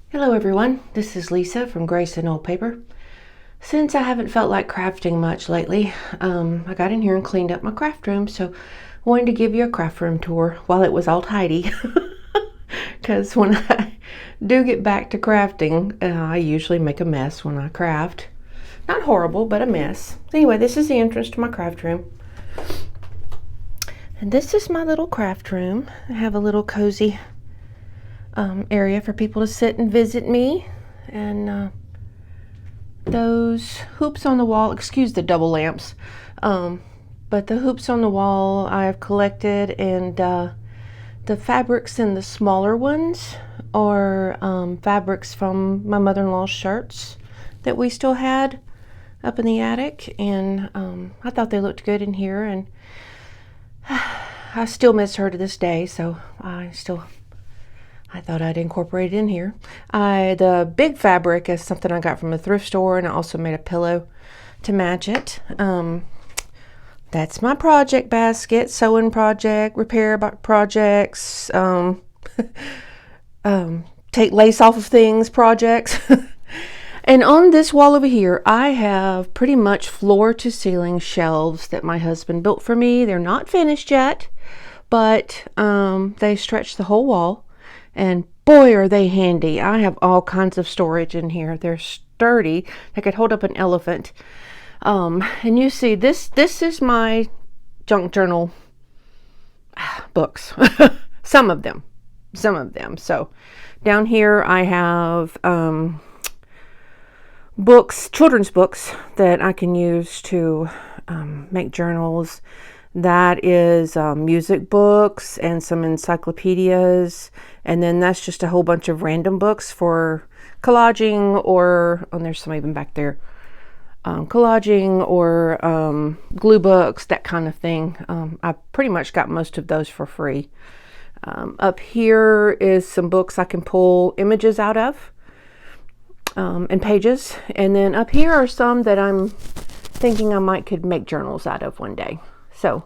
Hello everyone, this is Lisa from Grace and Old Paper. Since I haven't felt like crafting much lately, I got in here and cleaned up my craft room, so I wanted to give you a craft room tour while it was all tidy. Because when I do get back to crafting, I usually make a mess when I craft. Not horrible, but a mess. Anyway, this is the entrance to my craft room. And this is my little craft room. I have a little cozy area for people to sit and visit me, and those hoops on the wall, excuse the double lamps, but the hoops on the wall I have collected, and the fabrics in the smaller ones are fabrics from my mother-in-law's shirts that we still had up in the attic, and I thought they looked good in here, and I still miss her to this day, so I thought I'd incorporate it in here. The big fabric is something I got from a thrift store, and I also made a pillow to match it. That's my project basket, sewing project, repair projects, take lace off of things projects. And on this wall over here, I have pretty much floor to ceiling shelves that my husband built for me. They're not finished yet, but they stretch the whole wall. And boy, are they handy. I have all kinds of storage in here. They're sturdy. They could hold up an elephant. And you see, this is my junk journal books. Some of them. So down here I have books, children's books that I can use to make journals. That is music books and some encyclopedias, and then that's just a whole bunch of random books for collaging, or there's some even back there, collaging or glue books, that kind of thing. I pretty much got most of those for free. Up here is some books I can pull images out of, and pages, and then up here are some that I'm thinking I could make journals out of one day. So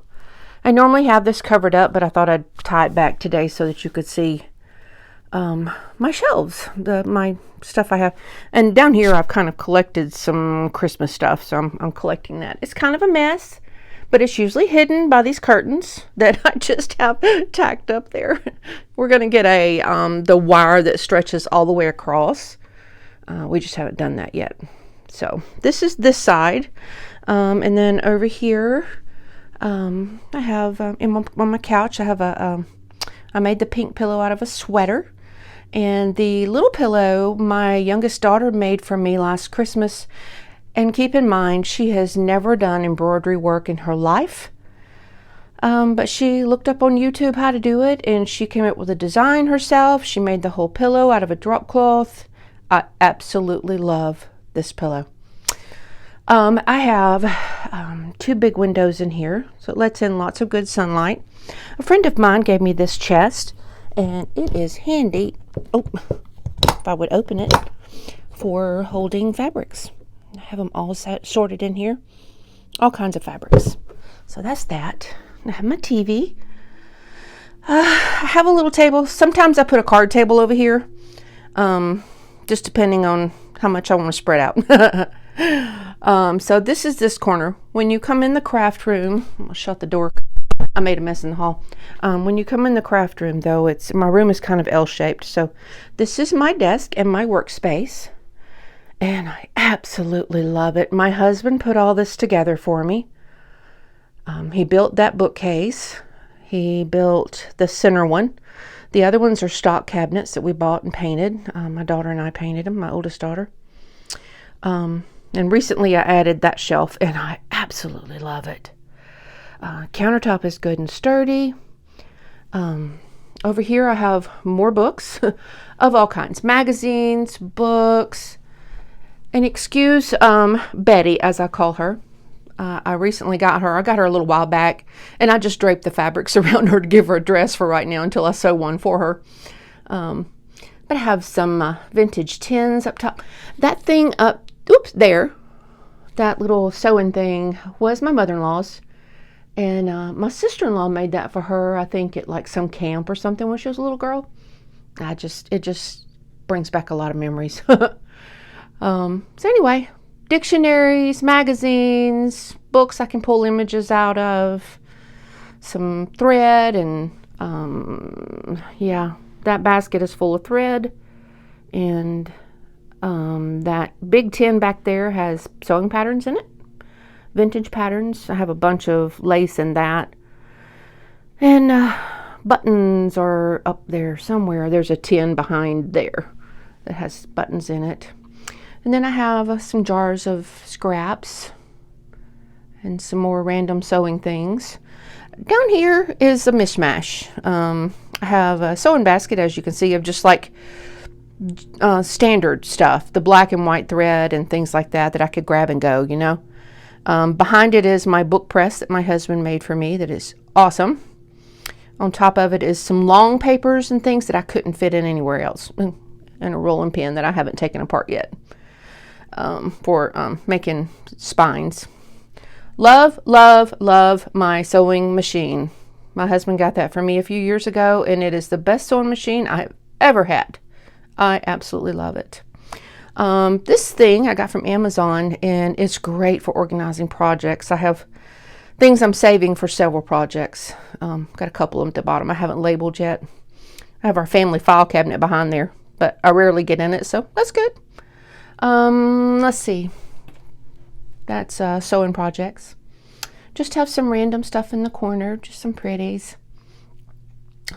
I normally have this covered up, but I thought I'd tie it back today so that you could see my shelves, my stuff I have. And down here I've kind of collected some Christmas stuff, so I'm collecting that. It's kind of a mess, but it's usually hidden by these curtains that I just have tacked up there. We're going to get the wire that stretches all the way across. We just haven't done that yet. So this is this side, and then over here I have on my couch I have I made the pink pillow out of a sweater, and the little pillow my youngest daughter made for me last Christmas. And keep in mind, she has never done embroidery work in her life, but she looked up on YouTube how to do it, and she came up with a design herself. She made the whole pillow out of a drop cloth. I absolutely love this pillow. I have 2 big windows in here, so it lets in lots of good sunlight. A friend of mine gave me this chest, and it is handy, if I would open it, for holding fabrics. I have them all sorted in here, all kinds of fabrics. So that's that. I have my TV. I have a little table. Sometimes I put a card table over here, just depending on how much I want to spread out. So this is this corner. When you come in the craft room, I'll shut the door. I made a mess in the hall. When you come in the craft room, though, my room is kind of L-shaped. So this is my desk and my workspace, and I absolutely love it. My husband put all this together for me. He built that bookcase. He built the center one. The other ones are stock cabinets that we bought and painted. My daughter and I painted them, my oldest daughter. And recently I added that shelf, and I absolutely love it. Countertop is good and sturdy. Over here I have more books of all kinds. Magazines, books. And excuse Betty, as I call her. I recently got her. I got her a little while back, and I just draped the fabrics around her to give her a dress for right now until I sew one for her. But I have some vintage tins up top. That thing up there, that little sewing thing, was my mother-in-law's, and my sister-in-law made that for her, I think at like some camp or something when she was a little girl. brings back a lot of memories. So anyway, dictionaries, magazines, books I can pull images out of, some thread, and yeah, that basket is full of thread. And that big tin back there has sewing patterns in it, vintage patterns. I have a bunch of lace in that. And buttons are up there somewhere. There's a tin behind there that has buttons in it. And then I have some jars of scraps and some more random sewing things. Down here is a mishmash. I have a sewing basket, as you can see, of just like standard stuff, the black and white thread and things like that I could grab and go, you know. Behind it is my book press that my husband made for me that is awesome. On top of it is some long papers and things that I couldn't fit in anywhere else, and a rolling pin that I haven't taken apart yet for making spines. Love, love, love my sewing machine. My husband got that for me a few years ago, and it is the best sewing machine I've ever had. I absolutely love it. This thing I got from Amazon, and it's great for organizing projects. I have things I'm saving for several projects. Got a couple of them at the bottom I haven't labeled yet. I have our family file cabinet behind there, but I rarely get in it, so that's good. Let's see. That's sewing projects. Just have some random stuff in the corner, just some pretties.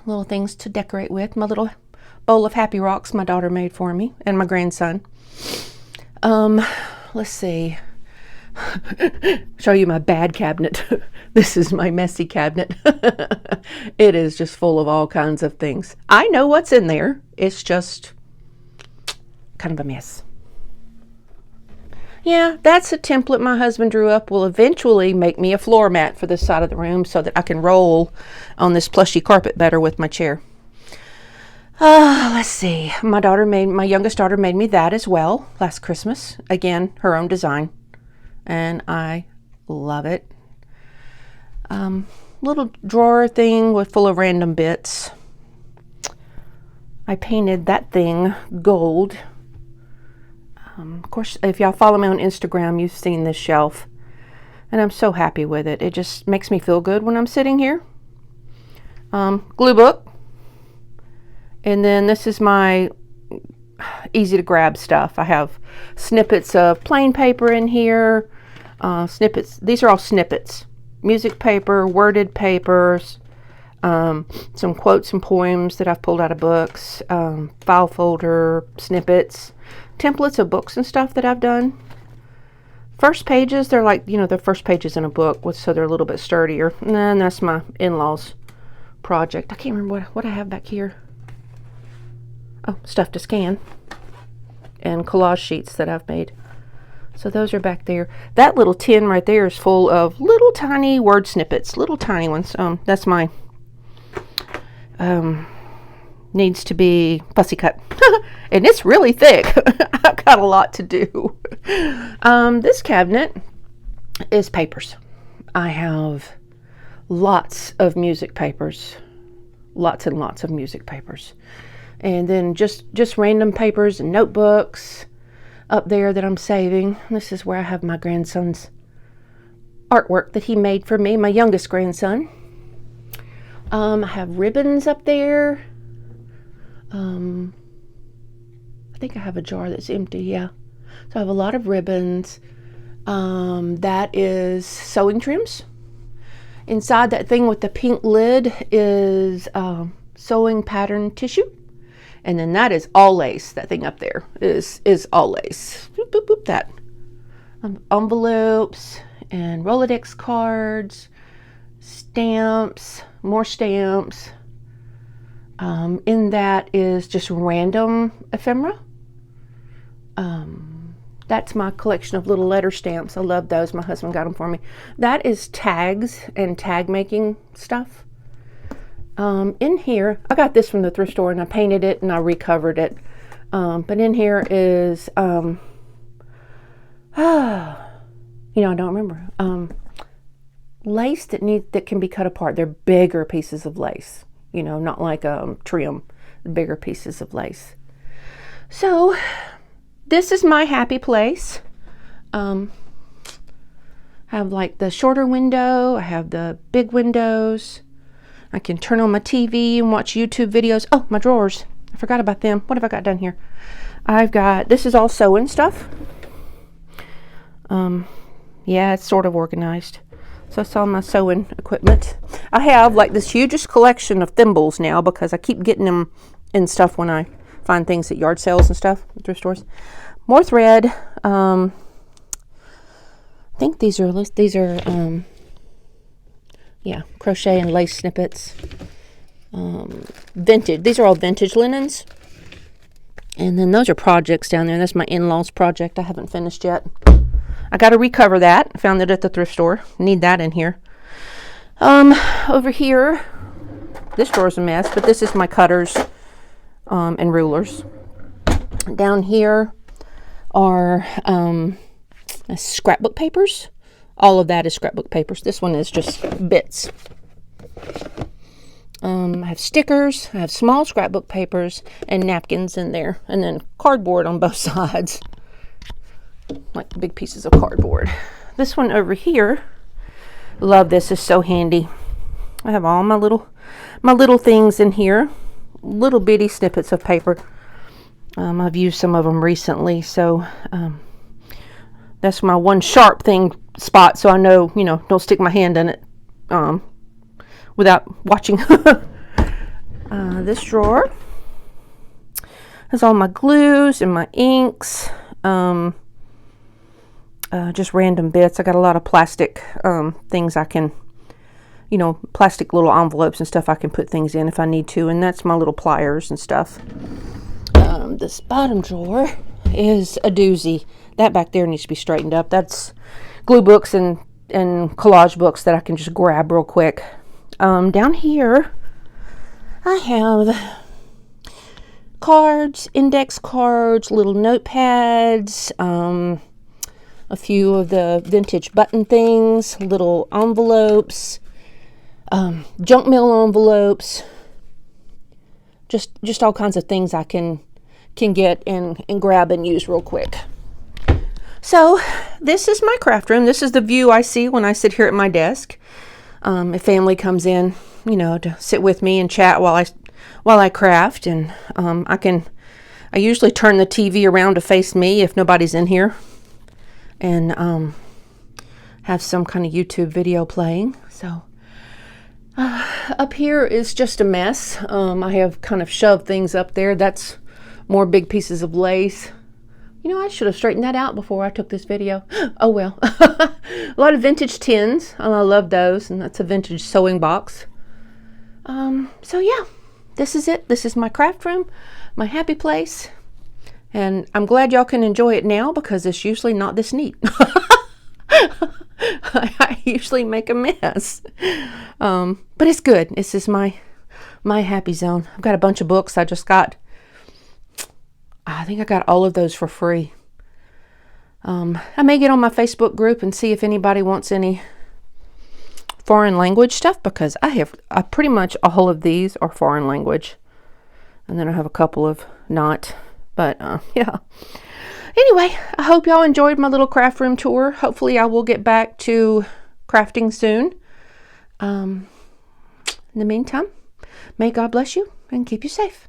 Little things to decorate with. My little bowl of Happy Rocks my daughter made for me, and my grandson. Let's see. Show you my bad cabinet. This is my messy cabinet. It is just full of all kinds of things. I know what's in there. It's just kind of a mess. Yeah, that's a template my husband drew up. Will eventually make me a floor mat for this side of the room so that I can roll on this plushy carpet better with my chair. Let's see. My youngest daughter made me that as well last Christmas. Again, her own design. And I love it. Little drawer thing full of random bits. I painted that thing gold. Of course, if y'all follow me on Instagram, you've seen this shelf. And I'm so happy with it. It just makes me feel good when I'm sitting here. Glue book. And then this is my easy to grab stuff. I have snippets of plain paper in here. Snippets. These are all snippets. Music paper, worded papers, some quotes and poems that I've pulled out of books, file folder, snippets, templates of books and stuff that I've done. First pages, they're like, you know, the first pages in a book, so they're a little bit sturdier. And then that's my in-laws project. I can't remember what I have back here. Oh, stuff to scan. And collage sheets that I've made. So those are back there. That little tin right there is full of little tiny word snippets, little tiny ones. That's my needs to be fussy cut. And it's really thick. I've got a lot to do. This cabinet is papers. I have lots of music papers. Lots and lots of music papers. And then just random papers and notebooks up there that I'm saving. This is where I have my grandson's artwork that he made for me, my youngest grandson. I have ribbons up there. I think I have a jar that's empty, yeah. So I have a lot of ribbons. That is sewing trims. Inside that thing with the pink lid is sewing pattern tissue. And then that is all lace. That thing up there is all lace. Boop, boop, boop, that. Envelopes and Rolodex cards, stamps, more stamps. In that is just random ephemera. That's my collection of little letter stamps. I love those. My husband got them for me. That is tags and tag making stuff. In here, I got this from the thrift store and I painted it and I recovered it. But in here is, I don't remember. Lace that can be cut apart. They're bigger pieces of lace, not like trim, bigger pieces of lace. So this is my happy place. I have like the shorter window. I have the big windows. I can turn on my TV and watch YouTube videos. Oh, my drawers. I forgot about them. What have I got down here? This is all sewing stuff. Yeah, it's sort of organized. So that's all my sewing equipment. I have like this hugest collection of thimbles now because I keep getting them in stuff when I find things at yard sales and stuff, thrift stores. More thread. I think these are yeah, crochet and lace snippets. Vintage. These are all vintage linens. And then those are projects down there. That's my in-laws project I haven't finished yet. I got to recover that. I found it at the thrift store. Need that in here. Over here, this drawer's a mess, but this is my cutters and rulers. Down here are scrapbook papers. All of that is scrapbook papers. This one is just bits. I have stickers. I have small scrapbook papers and napkins in there. And then cardboard on both sides. Like big pieces of cardboard. This one over here, love this, is so handy. I have all my little things in here. Little bitty snippets of paper. I've used some of them recently, so that's my one sharp thing spot, so I know, don't stick my hand in it without watching. This drawer has all my glues and my inks, just random bits. I got a lot of plastic things I can, plastic little envelopes and stuff I can put things in if I need to, and that's my little pliers and stuff. This bottom drawer is a doozy. That back there needs to be straightened up. That's glue books and collage books that I can just grab real quick. Down here, I have cards, index cards, little notepads, a few of the vintage button things, little envelopes, junk mail envelopes, just all kinds of things I can get and grab and use real quick. So this is my craft room. This is the view I see when I sit here at my desk. If family comes in, to sit with me and chat while I craft, and I usually turn the TV around to face me if nobody's in here, and have some kind of YouTube video playing. So up here is just a mess. I have kind of shoved things up there. That's more big pieces of lace. I should have straightened that out before I took this video. Oh well. A lot of vintage tins. I love those, and that's a vintage sewing box. So yeah, this is it. This is my craft room, my happy place. And I'm glad y'all can enjoy it now because it's usually not this neat. I usually make a mess. But it's good. This is my happy zone. I've got a bunch of books I just got. I think I got all of those for free. I may get on my Facebook group and see if anybody wants any foreign language stuff, because I pretty much all of these are foreign language. And then I have a couple of not. But yeah. Anyway, I hope y'all enjoyed my little craft room tour. Hopefully I will get back to crafting soon. In the meantime, may God bless you and keep you safe.